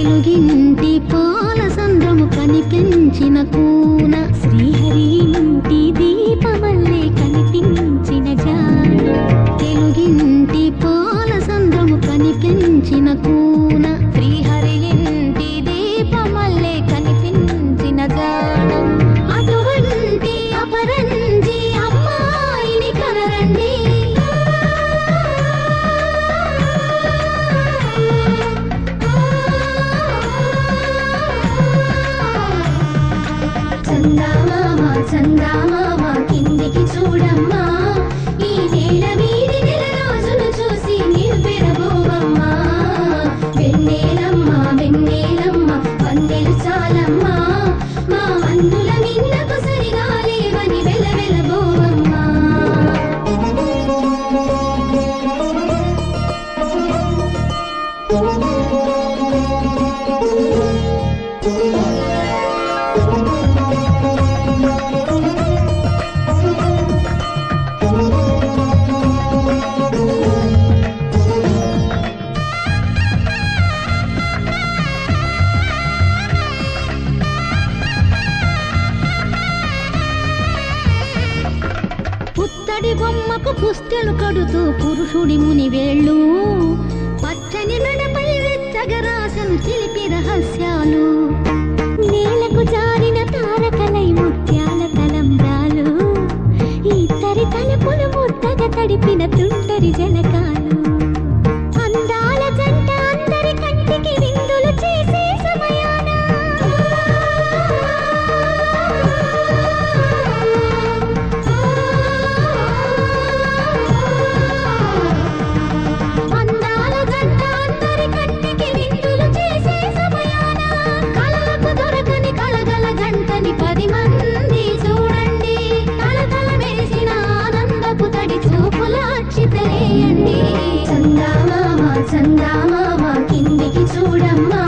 తెలుగింటి పాల సంద్రము కనిపించిన కూన శ్రీహరి ఇంటి దీపమల్లే కనిపించిన జాన తెలుగింటి పాల సంద్రము కనిపించిన కూన శ్రీహరి ఇంటి దీపమల్లే కనిపించిన జాన అటువంటి అపరంజి అమ్మాయిని కనరండి చందామామ కిందికి చూడమ్మా ఈ నేల వీధి నెల రోజులు చూసి నివ్వెరబోవమ్మా వెన్నెలమ్మ వెన్నెలమ్మ వందెలు చాలమ్మా మా అందుల మిన్నకు సరిగా లేవని వెలవెలబోవమ్మా పుత్తడి బొమ్మకు పుస్తెలు కడుతూ పురుషుడి ముని వేళ్ళు పచ్చని నడపై వెచ్చగా రాసను చిలిపి రహస్యాలు నేలకు జారిన తారకలై ముత్యాల తలంబ్రాలు ఇద్దరి తలుపులు ముద్దగా తడిపిన తుంటరి జలకాలు అందాల జంట అందరి కంటికి విందులు చేసే సమయాన పది మంది చూడండి తలతల మెరిసిన ఆనందపు తడి చూపులాక్షితలేయండి చందామామ కిందికి చూడమ్మా